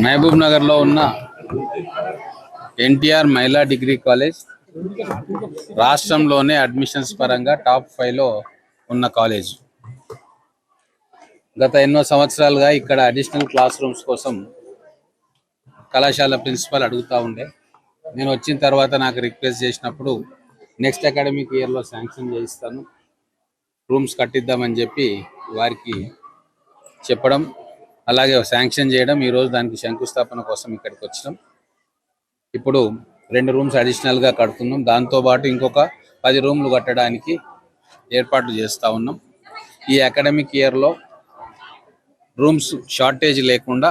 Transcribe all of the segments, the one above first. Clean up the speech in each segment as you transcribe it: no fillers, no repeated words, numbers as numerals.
మహబూబ్ నగర్ లో ఉన్న ఎన్టీఆర్ మహిళా డిగ్రీ కాలేజ్ రాష్ట్రంలోనే అడ్మిషన్స్ పరంగా టాప్ 5 లో ఉన్న కాలేజ్. గత ఎన్నో సంవత్సరాలుగా ఇక్కడ అడిషనల్ క్లాస్ రూమ్స్ కోసం కళాశాల ప్రిన్సిపల్ అడుగుతా ఉండే. నేను వచ్చిన తర్వాత నాకు రిక్వెస్ట్ చేసినప్పుడు నెక్స్ట్ అకాడమిక్ ఇయర్లో శాంక్షన్ చేయిస్తాను, రూమ్స్ కట్టిద్దామని చెప్పి వారికి చెప్పడం, అలాగే శాంక్షన్ చేయడం, ఈరోజు దానికి శంకుస్థాపన కోసం ఇక్కడికి వచ్చినాం. ఇప్పుడు 2 రూమ్స్ అడిషనల్గా కడుతున్నాం. దాంతోపాటు ఇంకొక 10 రూమ్లు కట్టడానికి ఏర్పాట్లు చేస్తూ ఉన్నాం. ఈ అకాడమిక్ ఇయర్లో రూమ్స్ షార్టేజ్ లేకుండా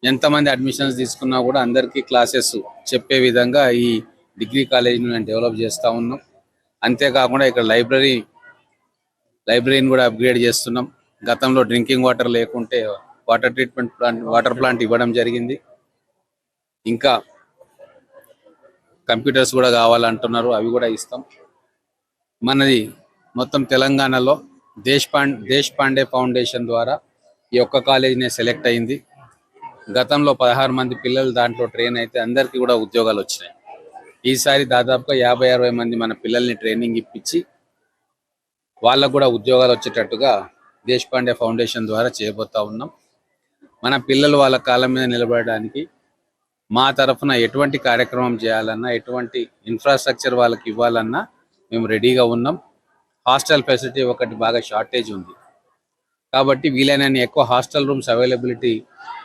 ఎంతమంది అడ్మిషన్స్ తీసుకున్నా కూడా అందరికీ క్లాసెస్ చెప్పే విధంగా ఈ డిగ్రీ కాలేజీని మేము డెవలప్ చేస్తూ ఉన్నాం. అంతేకాకుండా ఇక్కడ లైబ్రరీని కూడా అప్గ్రేడ్ చేస్తున్నాం. గతంలో డ్రింకింగ్ వాటర్ లేకుంటే వాటర్ ప్లాంట్ ఇవ్వడం జరిగింది. ఇంకా కంప్యూటర్స్ కూడా కావాలంటున్నారు, అవి కూడా ఇస్తాం. మనది మొత్తం తెలంగాణలో దేశ్ పాండే ఫౌండేషన్ ద్వారా ఈ ఒక్క కాలేజీనే సెలెక్ట్ అయింది. గతంలో 16 మంది పిల్లలు దాంట్లో ట్రైన్ అయితే అందరికీ కూడా ఉద్యోగాలు వచ్చినాయి. ఈసారి దాదాపుగా 50-60 మంది మన పిల్లల్ని ట్రైనింగ్ ఇప్పించి వాళ్ళకు కూడా ఉద్యోగాలు వచ్చేటట్టుగా దేశ్ పాండే ఫౌండేషన్ ద్వారా చేయబోతా ఉన్నాం. మన పిల్లలు వాళ్ళ కాళ్ళ మీద నిలబడడానికి మా తరఫున ఎటువంటి కార్యక్రమం చేయాలన్నా, ఎటువంటి ఇన్ఫ్రాస్ట్రక్చర్ వాళ్ళకి ఇవ్వాలన్నా మేము రెడీగా ఉన్నాం. హాస్టల్ ఫెసిలిటీ ఒకటి బాగా షార్టేజ్ ఉంది కాబట్టి వీలైనన్ని ఎక్కువ హాస్టల్ రూమ్స్ అవైలబిలిటీ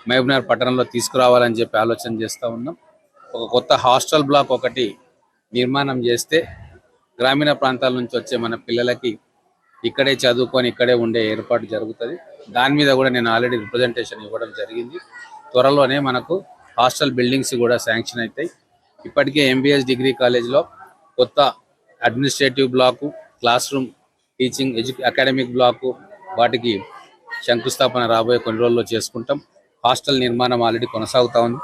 మహబూబ్నగర్ పట్టణంలో తీసుకురావాలని చెప్పి ఆలోచన చేస్తూ ఉన్నాం. ఒక కొత్త హాస్టల్ బ్లాక్ ఒకటి నిర్మాణం చేస్తే గ్రామీణ ప్రాంతాల నుంచి వచ్చే మన పిల్లలకి ఇక్కడే చదువుకొని ఇక్కడే ఉండే ఏర్పాటు జరుగుతుంది. దాని మీద కూడా నేను ఆల్రెడీ రిప్రజెంటేషన్ ఇవ్వడం జరిగింది. త్వరలోనే మనకు హాస్టల్ బిల్డింగ్స్ కూడా శాంక్షన్ అవుతాయి. ఇప్పటికే ఎంబీఎస్ డిగ్రీ కాలేజ్లో కొత్త administrative block, class room, teaching academic block, వాటికి శంకుస్థాపన రాబోయే కొన్ని రోజుల్లో చేసుకుంటాం. హాస్టల్ నిర్మాణం ఆల్రెడీ కొనసాగుతూ ఉంది,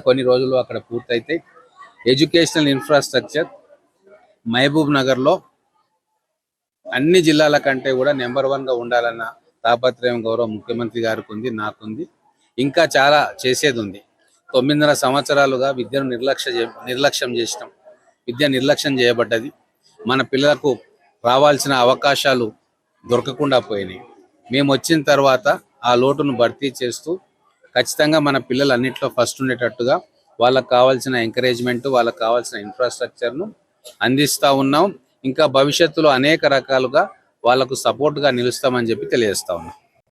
కొన్ని రోజుల్లో అక్కడ పూర్తయితాయి. ఎడ్యుకేషనల్ ఇన్ఫ్రాస్ట్రక్చర్ మహబూబ్ నగర్లో అన్ని జిల్లాల కంటే కూడా నెంబర్ 1గా ఉండాలన్న తాపత్రయం గౌరవ ముఖ్యమంత్రి గారికి ఉంది, నాకుంది. ఇంకా చాలా చేసేది ఉంది. 9.5 సంవత్సరాలుగా విద్యను నిర్లక్ష్యం చేసినాం. విద్య నిర్లక్ష్యం చేయబడ్డది. మన పిల్లలకు రావాల్సిన అవకాశాలు దొరకకుండా పోయినాయి. మేము వచ్చిన తర్వాత ఆ లోటును భర్తీ చేస్తూ ఖచ్చితంగా మన పిల్లలు అన్నింటిలో ఫస్ట్ ఉండేటట్టుగా వాళ్ళకు కావాల్సిన ఎంకరేజ్మెంట్, వాళ్ళకు కావాల్సిన ఇన్ఫ్రాస్ట్రక్చర్ను అందిస్తూ ఉన్నాం. ఇంకా భవిష్యత్తులో అనేక రకాలుగా వాళ్లకు సపోర్ట్గా నిలుస్తామని చెప్పి తెలియజేస్తా ఉన్నాం.